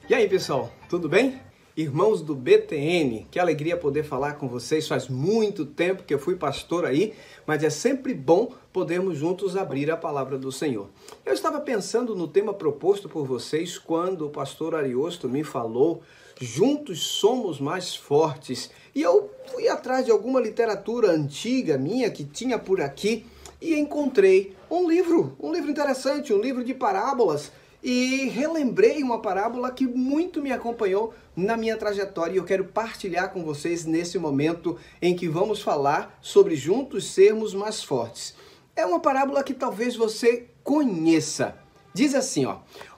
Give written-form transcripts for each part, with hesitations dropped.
E aí, pessoal, tudo bem? Irmãos do BTN, que alegria poder falar com vocês. Faz muito tempo que eu fui pastor aí, mas é sempre bom podermos juntos abrir a palavra do Senhor. Eu estava pensando no tema proposto por vocês quando o pastor Ariosto me falou: juntos somos mais fortes. E eu fui atrás de alguma literatura antiga minha que tinha por aqui e encontrei um livro interessante, um livro de parábolas. E relembrei uma parábola que muito me acompanhou na minha trajetória e eu quero partilhar com vocês nesse momento em que vamos falar sobre juntos sermos mais fortes. É uma parábola que talvez você conheça. Diz assim,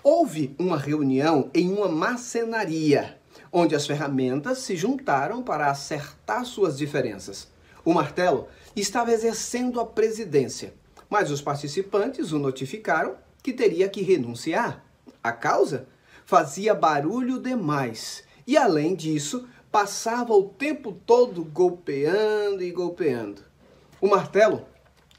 houve uma reunião em uma marcenaria, onde as ferramentas se juntaram para acertar suas diferenças. O martelo estava exercendo a presidência, mas os participantes o notificaram que teria que renunciar. A causa? Fazia barulho demais e, além disso, passava o tempo todo golpeando e golpeando. O martelo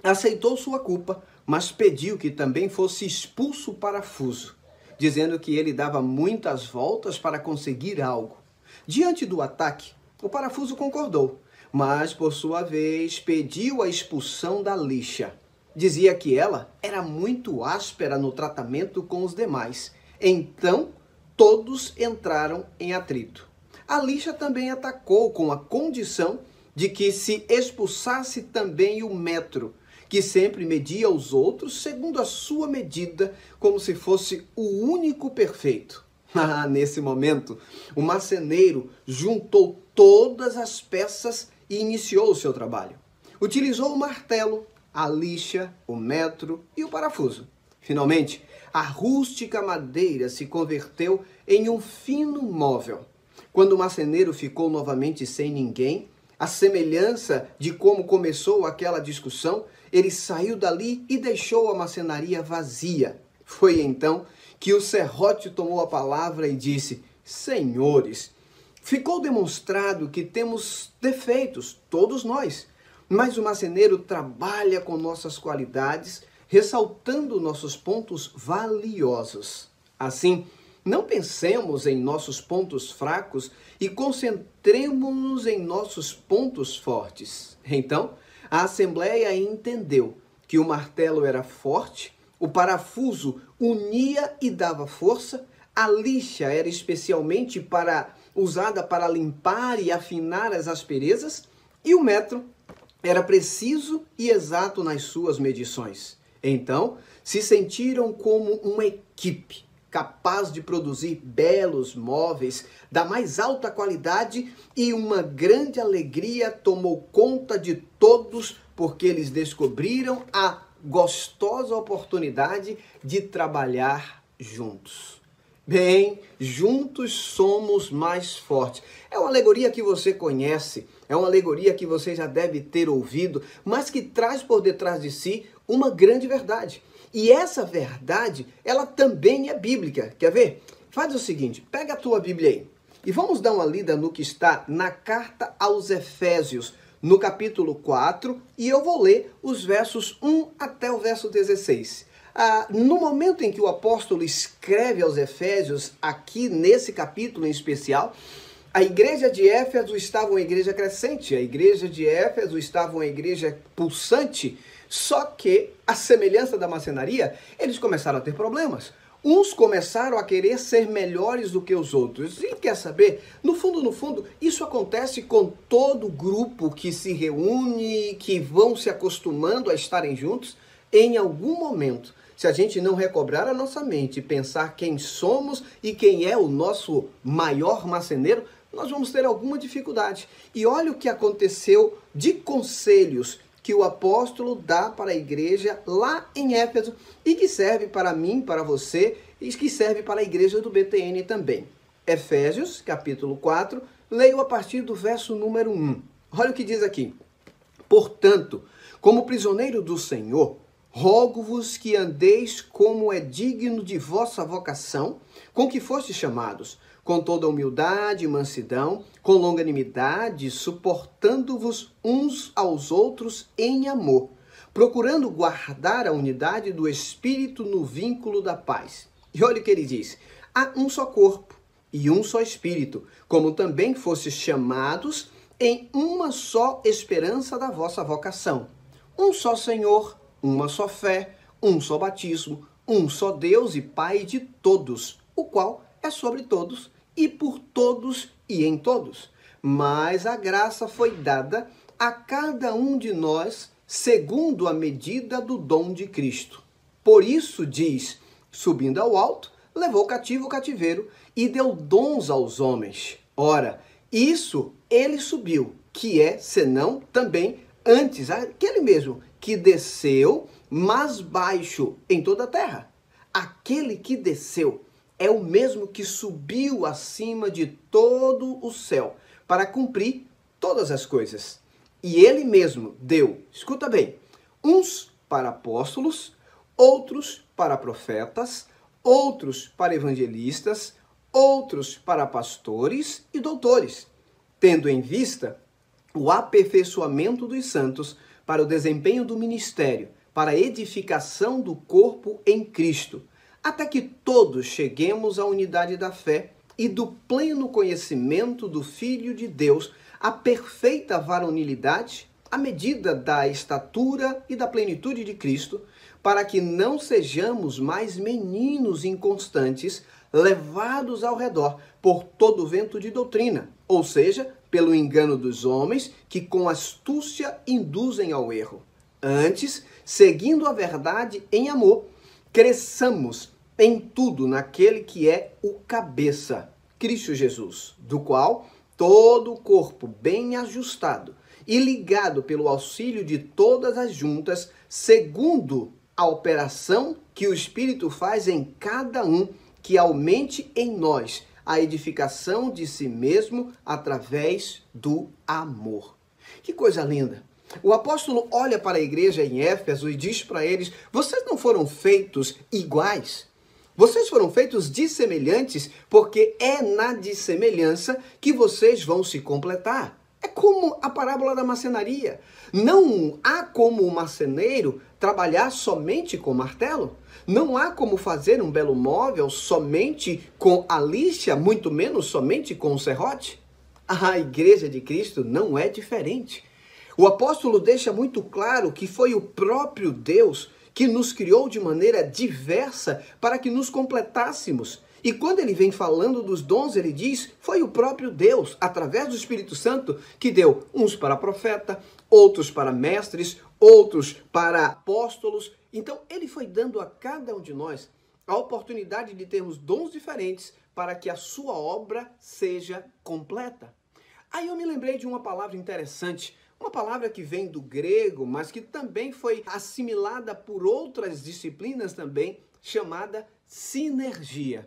aceitou sua culpa, mas pediu que também fosse expulso o parafuso, dizendo que ele dava muitas voltas para conseguir algo. Diante do ataque, o parafuso concordou, mas, por sua vez, pediu a expulsão da lixa. Dizia que ela era muito áspera no tratamento com os demais. Então, todos entraram em atrito. A lixa também atacou com a condição de que se expulsasse também o metro, que sempre media os outros segundo a sua medida, como se fosse o único perfeito. Nesse momento, o marceneiro juntou todas as peças e iniciou o seu trabalho. Utilizou o martelo, a lixa, o metro e o parafuso. Finalmente, a rústica madeira se converteu em um fino móvel. Quando o marceneiro ficou novamente sem ninguém, à semelhança de como começou aquela discussão, ele saiu dali e deixou a marcenaria vazia. Foi então que o serrote tomou a palavra e disse: Senhores, ficou demonstrado que temos defeitos, todos nós. Mas o marceneiro trabalha com nossas qualidades, ressaltando nossos pontos valiosos. Assim, não pensemos em nossos pontos fracos e concentremos-nos em nossos pontos fortes. Então, a Assembleia entendeu que o martelo era forte, o parafuso unia e dava força, a lixa era especialmente usada para limpar e afinar as asperezas, e o metro era preciso e exato nas suas medições. Então, se sentiram como uma equipe capaz de produzir belos móveis da mais alta qualidade e uma grande alegria tomou conta de todos porque eles descobriram a gostosa oportunidade de trabalhar juntos. Bem, juntos somos mais fortes. É uma alegoria que você conhece, é uma alegoria que você já deve ter ouvido, mas que traz por detrás de si uma grande verdade. E essa verdade, ela também é bíblica. Quer ver? Faz o seguinte, pega a tua Bíblia aí e vamos dar uma lida no que está na carta aos Efésios, no capítulo 4, e eu vou ler os versos 1 até o verso 16. No momento em que o apóstolo escreve aos Efésios, aqui nesse capítulo em especial, a igreja de Éfeso estava uma igreja crescente, a igreja de Éfeso estava uma igreja pulsante, só que, à semelhança da marcenaria, eles começaram a ter problemas. Uns começaram a querer ser melhores do que os outros. E quer saber? No fundo, isso acontece com todo grupo que se reúne, que vão se acostumando a estarem juntos. Em algum momento, se a gente não recobrar a nossa mente e pensar quem somos e quem é o nosso maior marceneiro, nós vamos ter alguma dificuldade. E olha o que aconteceu de conselhos que o apóstolo dá para a igreja lá em Éfeso e que serve para mim, para você e que serve para a igreja do BTN também. Efésios, capítulo 4, leio a partir do verso número 1. Olha o que diz aqui. Portanto, como prisioneiro do Senhor, rogo-vos que andeis como é digno de vossa vocação, com que fostes chamados, com toda humildade e mansidão, com longanimidade, suportando-vos uns aos outros em amor, procurando guardar a unidade do Espírito no vínculo da paz. E olha o que ele diz: há um só corpo e um só Espírito, como também fostes chamados em uma só esperança da vossa vocação. Um só Senhor, uma só fé, um só batismo, um só Deus e Pai de todos, o qual é sobre todos e por todos e em todos. Mas a graça foi dada a cada um de nós segundo a medida do dom de Cristo. Por isso diz, subindo ao alto, levou cativo o cativeiro e deu dons aos homens. Ora, isso ele subiu, que é, senão, também antes, aquele mesmo que desceu mais baixo em toda a terra. Aquele que desceu é o mesmo que subiu acima de todo o céu para cumprir todas as coisas. E ele mesmo deu, escuta bem, uns para apóstolos, outros para profetas, outros para evangelistas, outros para pastores e doutores, tendo em vista o aperfeiçoamento dos santos para o desempenho do ministério, para a edificação do corpo em Cristo, até que todos cheguemos à unidade da fé e do pleno conhecimento do Filho de Deus, à perfeita varonilidade, à medida da estatura e da plenitude de Cristo, para que não sejamos mais meninos inconstantes, levados ao redor por todo vento de doutrina, ou seja, pelo engano dos homens que com astúcia induzem ao erro. Antes, seguindo a verdade em amor, cresçamos em tudo naquele que é o cabeça, Cristo Jesus, do qual todo o corpo bem ajustado e ligado pelo auxílio de todas as juntas, segundo a operação que o Espírito faz em cada um, que aumente em nós a edificação de si mesmo através do amor. Que coisa linda! O apóstolo olha para a igreja em Éfeso e diz para eles: vocês não foram feitos iguais. Vocês foram feitos dissemelhantes, porque é na dissemelhança que vocês vão se completar. É como a parábola da marcenaria. Não há como o marceneiro trabalhar somente com martelo. Não há como fazer um belo móvel somente com a lixa, muito menos somente com o serrote. A igreja de Cristo não é diferente. O apóstolo deixa muito claro que foi o próprio Deus que nos criou de maneira diversa para que nos completássemos. E quando ele vem falando dos dons, ele diz, foi o próprio Deus, através do Espírito Santo, que deu uns para profeta, outros para mestres, outros para apóstolos. Então, ele foi dando a cada um de nós a oportunidade de termos dons diferentes para que a sua obra seja completa. Aí eu me lembrei de uma palavra interessante, uma palavra que vem do grego, mas que também foi assimilada por outras disciplinas também, chamada sinergia.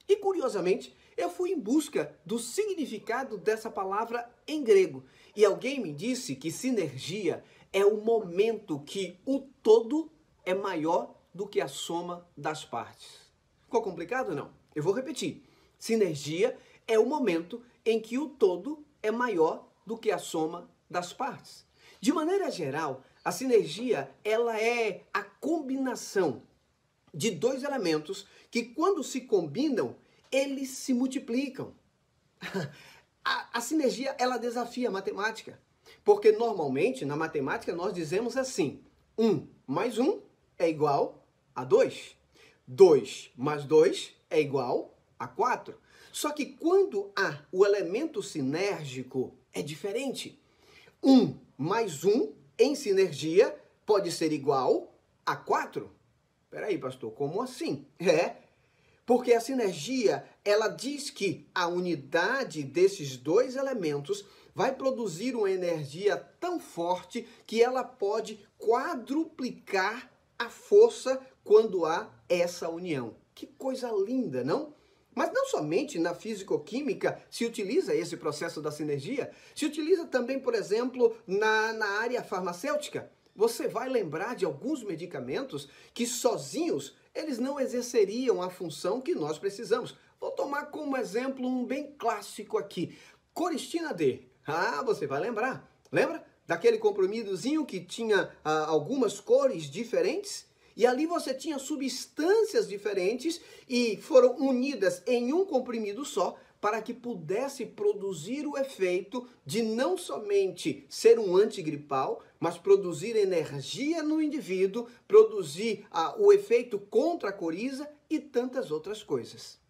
E curiosamente, eu fui em busca do significado dessa palavra em grego. E alguém me disse que sinergia é o momento que o todo é maior do que a soma das partes. Ficou complicado? Não. Eu vou repetir. Sinergia é o momento em que o todo é maior do que a soma das partes. De maneira geral, a sinergia ela é a combinação de dois elementos que, quando se combinam, eles se multiplicam. A sinergia ela desafia a matemática, porque normalmente na matemática nós dizemos assim: 1 mais 1 é igual a 2. 2 mais 2 é igual a 4. Só que quando há o elemento sinérgico é diferente. 1 mais 1 em sinergia pode ser igual a 4. Peraí, pastor, como assim? Porque a sinergia, ela diz que a unidade desses dois elementos vai produzir uma energia tão forte que ela pode quadruplicar a força quando há essa união. Que coisa linda, não? Mas não somente na fisicoquímica se utiliza esse processo da sinergia, se utiliza também, por exemplo, na área farmacêutica. Você vai lembrar de alguns medicamentos que sozinhos eles não exerceriam a função que nós precisamos. Vou tomar como exemplo um bem clássico aqui, Coristina D. Você vai lembrar. Lembra daquele comprimidozinho que tinha algumas cores diferentes? E ali você tinha substâncias diferentes e foram unidas em um comprimido só para que pudesse produzir o efeito de não somente ser um antigripal, mas produzir energia no indivíduo, produzir o efeito contra a coriza e tantas outras coisas.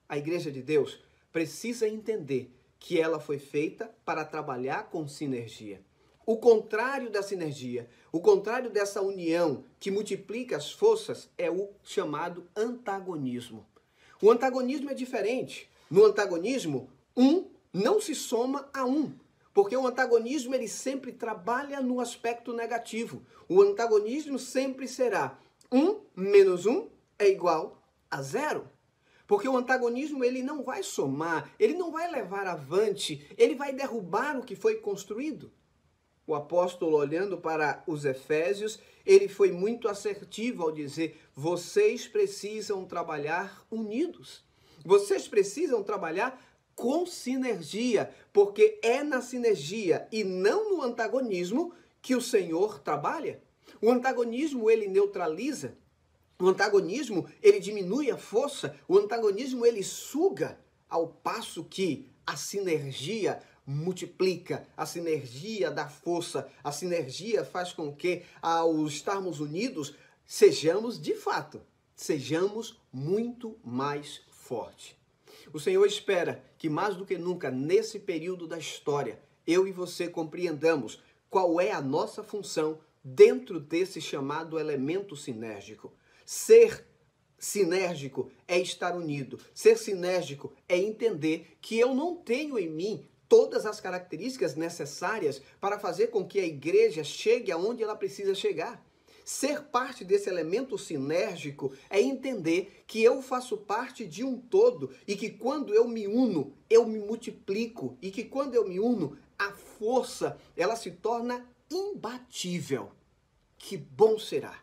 A Igreja de Deus precisa entender que ela foi feita para trabalhar com sinergia. O contrário da sinergia, o contrário dessa união que multiplica as forças é o chamado antagonismo. O antagonismo é diferente. No antagonismo, um não se soma a um, porque o antagonismo ele sempre trabalha no aspecto negativo. O antagonismo sempre será 1 menos 1 é igual a 0. Porque o antagonismo ele não vai somar, ele não vai levar avante, ele vai derrubar o que foi construído. O apóstolo, olhando para os Efésios, ele foi muito assertivo ao dizer: vocês precisam trabalhar unidos. Vocês precisam trabalhar com sinergia, porque é na sinergia e não no antagonismo que o Senhor trabalha. O antagonismo, ele neutraliza. O antagonismo, ele diminui a força. O antagonismo, ele suga, ao passo que a sinergia multiplica, a sinergia dá força, a sinergia faz com que, ao estarmos unidos, sejamos, de fato, sejamos muito mais fortes. O Senhor espera que, mais do que nunca, nesse período da história, eu e você compreendamos qual é a nossa função dentro desse chamado elemento sinérgico. Ser sinérgico é estar unido. Ser sinérgico é entender que eu não tenho em mim todas as características necessárias para fazer com que a igreja chegue aonde ela precisa chegar. Ser parte desse elemento sinérgico é entender que eu faço parte de um todo e que quando eu me uno, eu me multiplico e que quando eu me uno, a força, ela se torna imbatível. Que bom será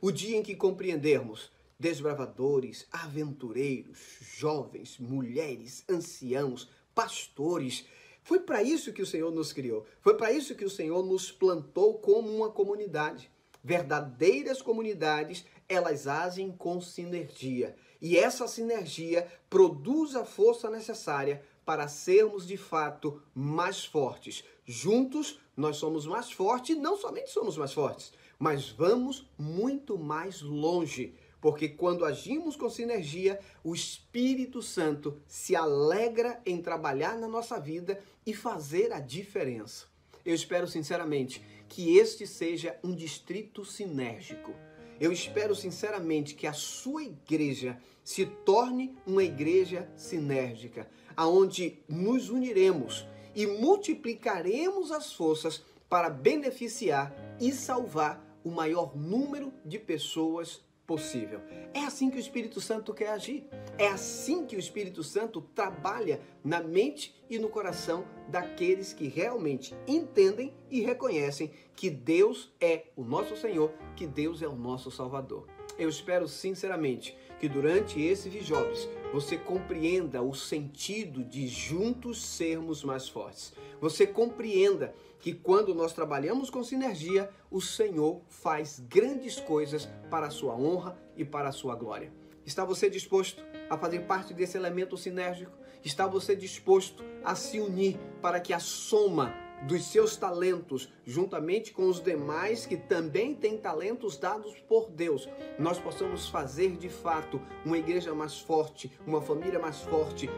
o dia em que compreendermos, desbravadores, aventureiros, jovens, mulheres, anciãos, pastores. Foi para isso que o Senhor nos criou. Foi para isso que o Senhor nos plantou como uma comunidade. Verdadeiras comunidades, elas agem com sinergia. E essa sinergia produz a força necessária para sermos, de fato, mais fortes. Juntos, nós somos mais fortes e não somente somos mais fortes, mas vamos muito mais longe. Porque quando agimos com sinergia, o Espírito Santo se alegra em trabalhar na nossa vida e fazer a diferença. Eu espero sinceramente que este seja um distrito sinérgico. Eu espero sinceramente que a sua igreja se torne uma igreja sinérgica, aonde nos uniremos e multiplicaremos as forças para beneficiar e salvar o maior número de pessoas possível. É assim que o Espírito Santo quer agir. É assim que o Espírito Santo trabalha na mente e no coração daqueles que realmente entendem e reconhecem que Deus é o nosso Senhor, que Deus é o nosso Salvador. Eu espero sinceramente que durante esse Vijobres você compreenda o sentido de juntos sermos mais fortes. Você compreenda que quando nós trabalhamos com sinergia, o Senhor faz grandes coisas para a sua honra e para a sua glória. Está você disposto a fazer parte desse elemento sinérgico? Está você disposto a se unir para que a soma dos seus talentos, juntamente com os demais que também têm talentos dados por Deus, nós possamos fazer de fato uma igreja mais forte, uma família mais forte,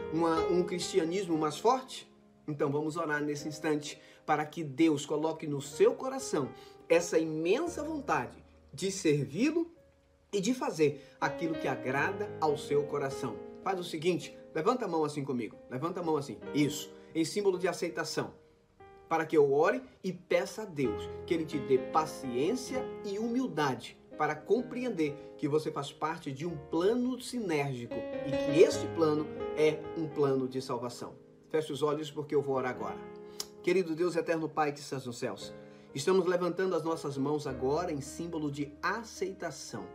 um cristianismo mais forte? Então vamos orar nesse instante para que Deus coloque no seu coração essa imensa vontade de servi-lo e de fazer aquilo que agrada ao seu coração. Faz o seguinte, levanta a mão assim comigo, levanta a mão assim, isso, em símbolo de aceitação, para que eu ore e peça a Deus que Ele te dê paciência e humildade para compreender que você faz parte de um plano sinérgico e que este plano é um plano de salvação. Feche os olhos porque eu vou orar agora. Querido Deus, eterno Pai que estás nos céus, estamos levantando as nossas mãos agora em símbolo de aceitação.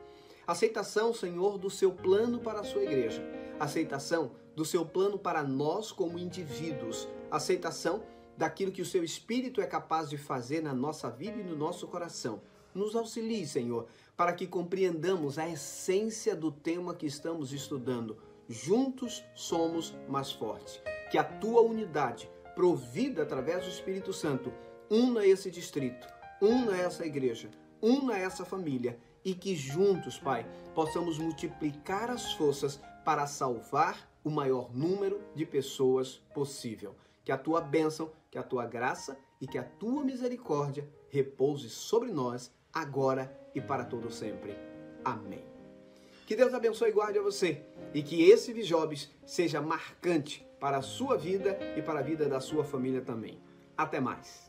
Aceitação, Senhor, do seu plano para a sua igreja. Aceitação do seu plano para nós como indivíduos. Aceitação daquilo que o seu Espírito é capaz de fazer na nossa vida e no nosso coração. Nos auxilie, Senhor, para que compreendamos a essência do tema que estamos estudando. juntos somos mais fortes. Que a tua unidade, provida através do Espírito Santo, una esse distrito, una essa igreja, una essa família e que juntos, Pai, possamos multiplicar as forças para salvar o maior número de pessoas possível. Que a tua bênção, que a tua graça e que a tua misericórdia repouse sobre nós agora e para todo sempre. Amém. Que Deus abençoe e guarde a você e que esse Vijobis seja marcante para a sua vida e para a vida da sua família também. Até mais.